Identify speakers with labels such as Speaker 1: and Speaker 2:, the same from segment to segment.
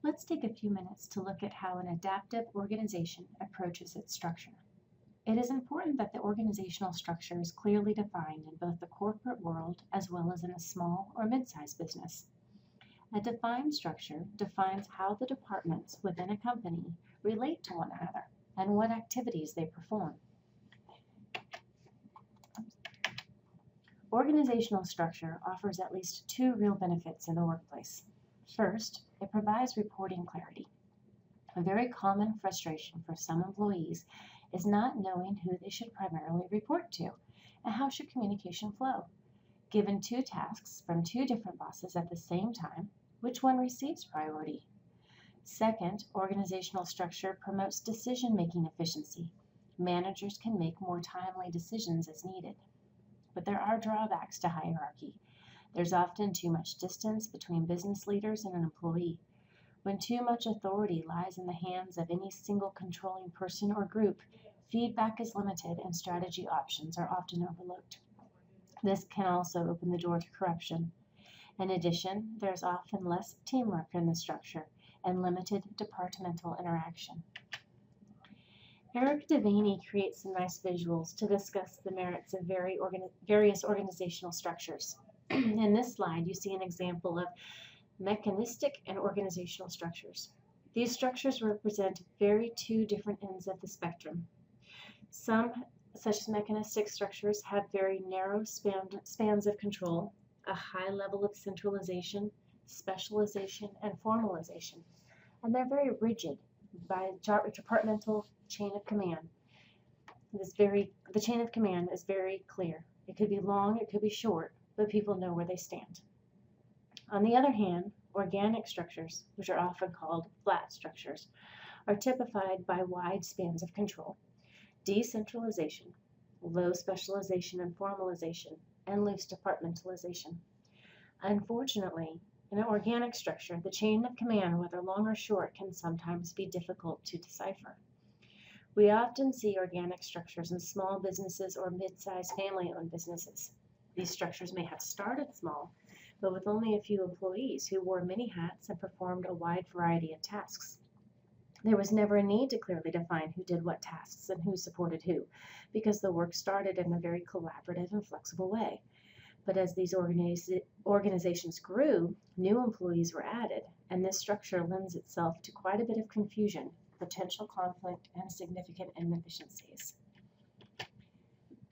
Speaker 1: Let's take a few minutes to look at how an adaptive organization approaches its structure. It is important that the organizational structure is clearly defined in both the corporate world as well as in a small or mid-sized business. A defined structure defines how the departments within a company relate to one another and what activities they perform. Organizational structure offers at least two real benefits in the workplace. First, it provides reporting clarity. A very common frustration for some employees is not knowing who they should primarily report to and how should communication flow. Given two tasks from two different bosses at the same time, which one receives priority? Second, organizational structure promotes decision-making efficiency. Managers can make more timely decisions as needed. But there are drawbacks to hierarchy. There's often too much distance between business leaders and an employee. When too much authority lies in the hands of any single controlling person or group, feedback is limited and strategy options are often overlooked. This can also open the door to corruption. In addition, there's often less teamwork in the structure and limited departmental interaction. Eric Devaney creates some nice visuals to discuss the merits of various organizational structures. In this slide, you see an example of mechanistic and organizational structures. These structures represent two different ends of the spectrum. Some, such as mechanistic structures, have very narrow spans of control, a high level of centralization, specialization, and formalization. And they're very rigid by departmental chain of command. The chain of command is very clear. It could be long, it could be short, but people know where they stand. On the other hand, organic structures, which are often called flat structures, are typified by wide spans of control, decentralization, low specialization and formalization, and loose departmentalization. Unfortunately, in an organic structure, the chain of command, whether long or short, can sometimes be difficult to decipher. We often see organic structures in small businesses or mid-sized family-owned businesses. These structures may have started small, but with only a few employees who wore many hats and performed a wide variety of tasks. There was never a need to clearly define who did what tasks and who supported who, because the work started in a very collaborative and flexible way. But as these organizations grew, new employees were added, and this structure lends itself to quite a bit of confusion, potential conflict, and significant inefficiencies.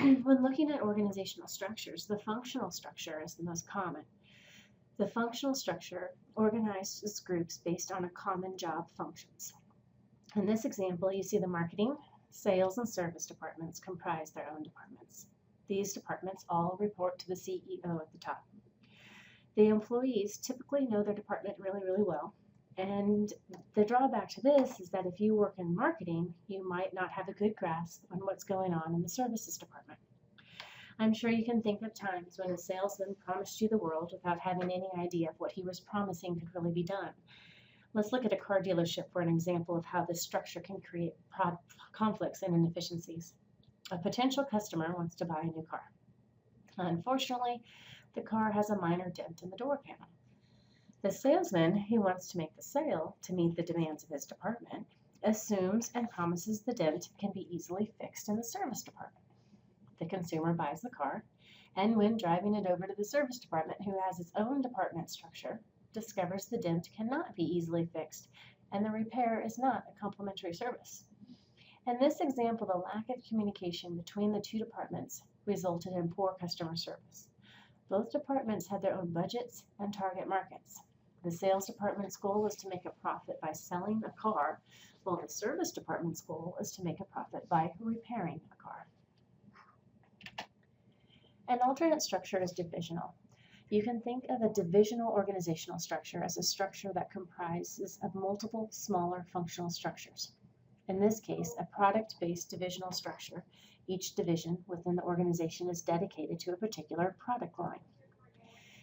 Speaker 1: When looking at organizational structures, the functional structure is the most common. The functional structure organizes groups based on a common job functions. In this example, you see the marketing, sales, and service departments comprise their own departments. These departments all report to the CEO at the top. The employees typically know their department really, really well. And the drawback to this is that if you work in marketing, you might not have a good grasp on what's going on in the services department. I'm sure you can think of times when a salesman promised you the world without having any idea of what he was promising could really be done. Let's look at a car dealership for an example of how this structure can create conflicts and inefficiencies. A potential customer wants to buy a new car. Unfortunately, the car has a minor dent in the door panel. The salesman, who wants to make the sale to meet the demands of his department, assumes and promises the dent can be easily fixed in the service department. The consumer buys the car, and when driving it over to the service department, who has its own department structure, discovers the dent cannot be easily fixed, and the repair is not a complimentary service. In this example, the lack of communication between the two departments resulted in poor customer service. Both departments had their own budgets and target markets. The sales department's goal is to make a profit by selling a car, while the service department's goal is to make a profit by repairing a car. An alternate structure is divisional. You can think of a divisional organizational structure as a structure that comprises of multiple smaller functional structures. In this case, a product-based divisional structure. Each division within the organization is dedicated to a particular product line.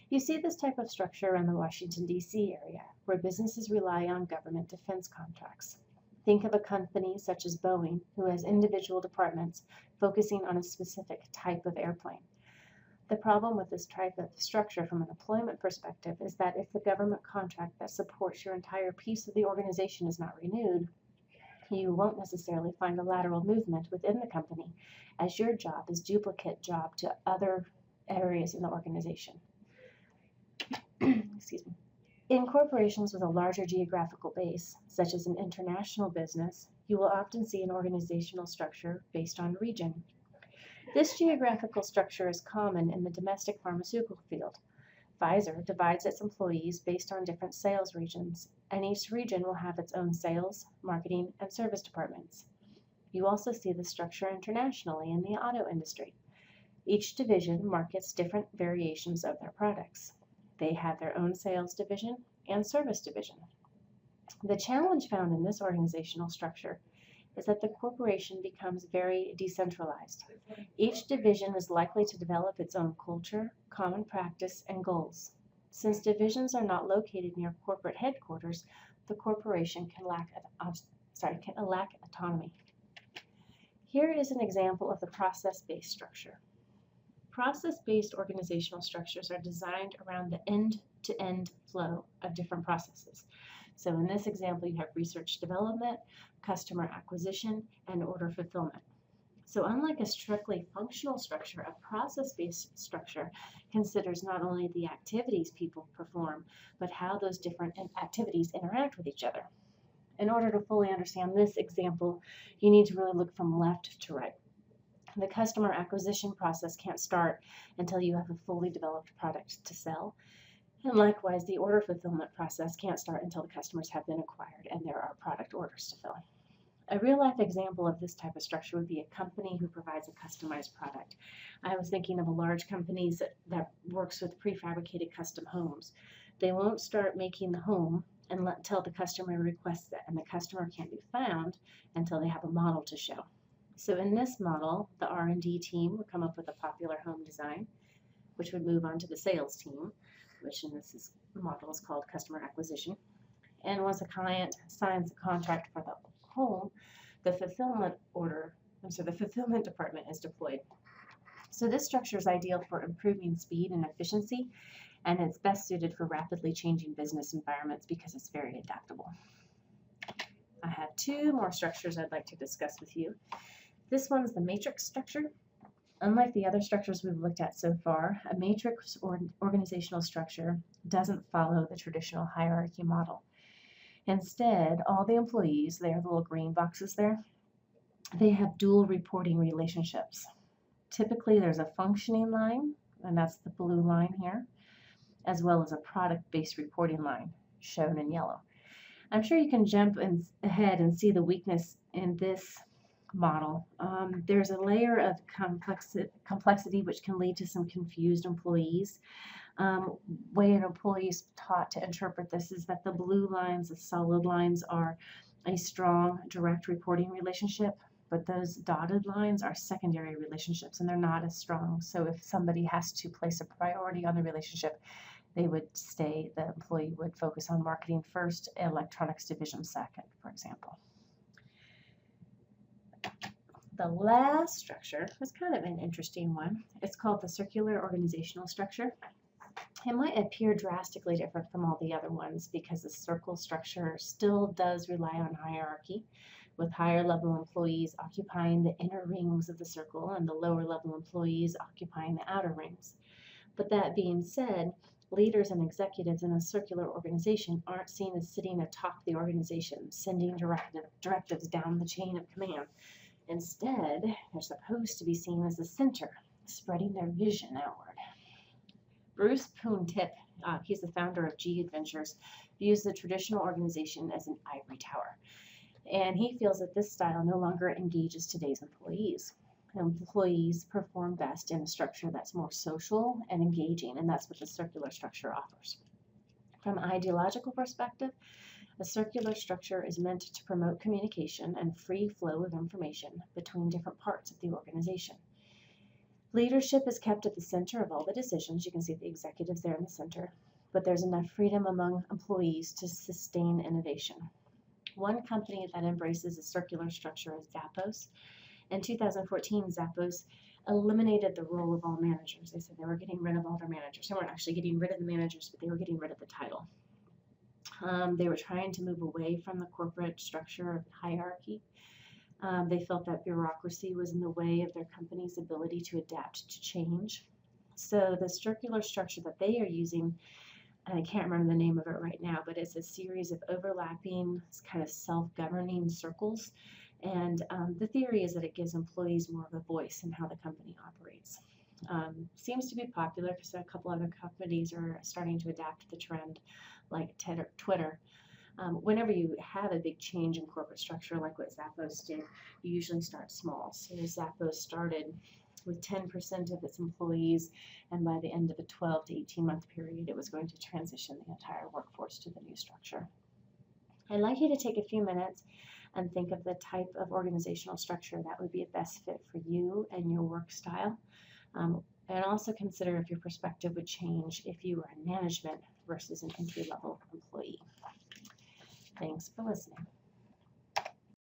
Speaker 1: You see this type of structure in the Washington, D.C. area, where businesses rely on government defense contracts. Think of a company such as Boeing, who has individual departments focusing on a specific type of airplane. The problem with this type of structure from an employment perspective is that if the government contract that supports your entire piece of the organization is not renewed, you won't necessarily find a lateral movement within the company, as your job is duplicate job to other areas in the organization. Excuse me. In corporations with a larger geographical base, such as an international business, you will often see an organizational structure based on region. This geographical structure is common in the domestic pharmaceutical field. Pfizer divides its employees based on different sales regions, and each region will have its own sales, marketing, and service departments. You also see this structure internationally in the auto industry. Each division markets different variations of their products. They have their own sales division and service division. The challenge found in this organizational structure is that the corporation becomes very decentralized. Each division is likely to develop its own culture, common practice, and goals. Since divisions are not located near corporate headquarters, the corporation can lack autonomy. Here is an example of the process-based structure. Process-based organizational structures are designed around the end-to-end flow of different processes. So in this example, you have research development, customer acquisition, and order fulfillment. So unlike a strictly functional structure, a process-based structure considers not only the activities people perform, but how those different activities interact with each other. In order to fully understand this example, you need to really look from left to right. The customer acquisition process can't start until you have a fully developed product to sell. And likewise, the order fulfillment process can't start until the customers have been acquired and there are product orders to fill. A real-life example of this type of structure would be a company who provides a customized product. I was thinking of a large company that works with prefabricated custom homes. They won't start making the home until the customer requests it, and the customer can't be found until they have a model to show. So in this model, the R&D team would come up with a popular home design, which would move on to the sales team, which in this model is called customer acquisition. And once a client signs a contract for the home, the fulfillment department is deployed. So this structure is ideal for improving speed and efficiency, and it's best suited for rapidly changing business environments because it's very adaptable. I have two more structures I'd like to discuss with you. This one's the matrix structure. Unlike the other structures we've looked at so far, a matrix or organizational structure doesn't follow the traditional hierarchy model. Instead, all the employees, they are the little green boxes there, they have dual reporting relationships. Typically, there's a functioning line, and that's the blue line here, as well as a product-based reporting line, shown in yellow. I'm sure you can jump ahead and see the weakness in this model. There's a layer of complexity which can lead to some confused employees. Way an employee is taught to interpret this is that the blue lines, the solid lines, are a strong direct reporting relationship, but those dotted lines are secondary relationships and they're not as strong. So if somebody has to place a priority on the relationship, the employee would focus on marketing first, electronics division second, for example. The last structure is kind of an interesting one. It's called the circular organizational structure. It might appear drastically different from all the other ones because the circle structure still does rely on hierarchy, with higher level employees occupying the inner rings of the circle and the lower level employees occupying the outer rings. But that being said, leaders and executives in a circular organization aren't seen as sitting atop the organization, sending directives down the chain of command. Instead, they're supposed to be seen as the center, spreading their vision outward. Bruce Poon-Tip, he's the founder of G Adventures, views the traditional organization as an ivory tower. And he feels that this style no longer engages today's employees. Employees perform best in a structure that's more social and engaging, and that's what the circular structure offers. From an ideological perspective, a circular structure is meant to promote communication and free flow of information between different parts of the organization. Leadership is kept at the center of all the decisions. You can see the executives there in the center, but there's enough freedom among employees to sustain innovation. One company that embraces a circular structure is Zappos. In 2014, Zappos eliminated the role of all managers. They said they were getting rid of all their managers. They weren't actually getting rid of the managers, but they were getting rid of the title. They were trying to move away from the corporate structure of hierarchy. They felt that bureaucracy was in the way of their company's ability to adapt to change. So the circular structure that they are using, and I can't remember the name of it right now, but it's a series of overlapping kind of self-governing circles. And the theory is that it gives employees more of a voice in how the company operates. Seems to be popular because a couple other companies are starting to adapt the trend, like Twitter. Whenever you have a big change in corporate structure, like what Zappos did, you usually start small. So Zappos started with 10% of its employees, and by the end of a 12 to 18-month period, it was going to transition the entire workforce to the new structure. I'd like you to take a few minutes and think of the type of organizational structure that would be a best fit for you and your work style. And also consider if your perspective would change if you were in management versus an entry-level employee. Thanks for listening.